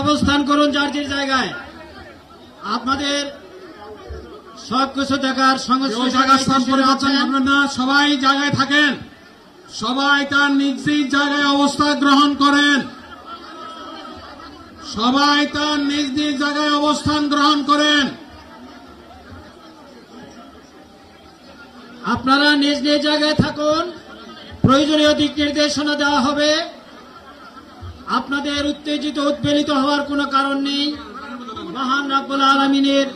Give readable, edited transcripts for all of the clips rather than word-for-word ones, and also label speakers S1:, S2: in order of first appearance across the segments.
S1: অবস্থান করুন যার যার জায়গায়। আপনাদের সবকিছু দেখার
S2: স্থান পরিবর্তন করবেন না, সবাই জায়গায় থাকেন, সবাই তার নিজ নিজ জায়গায় অবস্থান গ্রহণ করেন, সবাই তার নিজ নিজ জায়গায় অবস্থান গ্রহণ করেন।
S1: আপনারা নিজ নিজ জায়গায় থাকুন, প্রয়োজনীয় দিক নির্দেশনা দেওয়া হবে। আপনাদের উত্তেজিত উদ্বেলিত হওয়ার কোনো কারণ নেই। মহান রব্বুল আলামিনের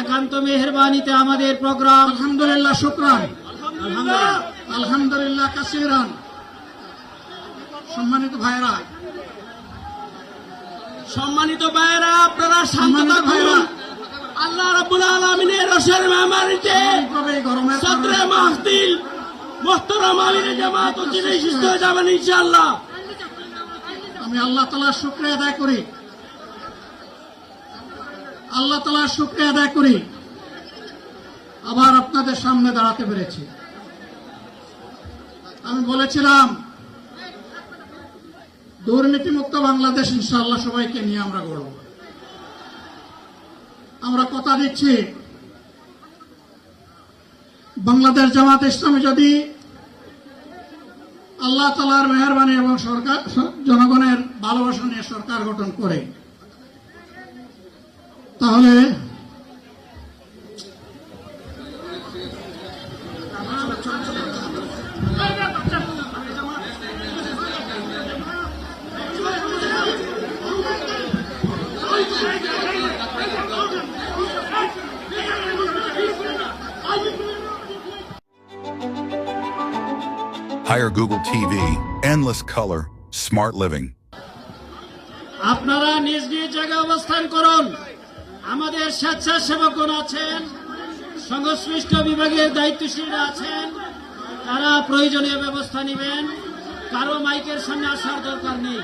S1: একান্ত মেহেরবানিতে আমাদের প্রোগ্রাম
S2: আলহামদুলিল্লাহ, শুকরান,
S1: আলহামদুলিল্লাহ।
S2: আলহামদুলিল্লাহ কাসীরান। সম্মানিত ভাইরা,
S1: আপনারা শান্ত থাকুন। আল্লাহ রাব্বুল আলামিনের রসের মেহমানিতে সদরে মাহফিল মুহতারাম আমিরে জামাত চিরাই সুস্থ হয়ে যাবেন ইনশাআল্লাহ।
S2: আমি আল্লাহ তাআলার শুকরিয়া আদায় করি, আল্লাহ তাআলার শুকরিয়া আদায় করি আবার আপনাদের সামনে দাঁড়াতে পেরেছি। আমি বলেছিলাম দুর্নীতিমুক্ত বাংলাদেশ ইনশাআল্লাহ সবাইকে নিয়ে আমরা গড়ব। আমরা কথা দিচ্ছি, বাংলাদেশ জামাত ইসলামী যদি আল্লাহ তাআলার মেহেরবানি এবং সরকার জনগণের ভালোবাসা নিয়ে সরকার গঠন করে, তাহলে
S3: Hire Google TV, endless color, smart living.
S1: আপনারা নিজ নিজ জায়গায় অবস্থান করুন। আমাদের স্বেচ্ছাসেবকগণ আছেন, সংশ্লিষ্ট বিভাগের দায়িত্বশীলরা আছেন, তারা প্রয়োজনীয় ব্যবস্থা নেবেন। কারো মাইকের সামনে আসার দরকার নেই।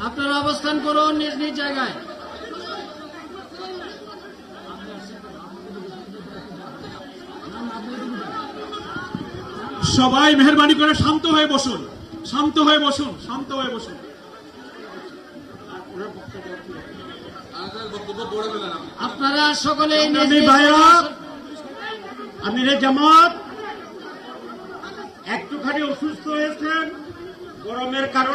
S1: আপনারা অবস্থান করুন নিজ নিজ জায়গায়।
S2: সবাই মেহেরবানি করে শান্ত হয়ে বসুন, শান্ত হয়ে বসুন, শান্ত হয়ে বসুন।
S1: আপনারা সকলে
S2: আমিরে জামাত একটুখানি অসুস্থ হয়েছেন, গরমের কারণে।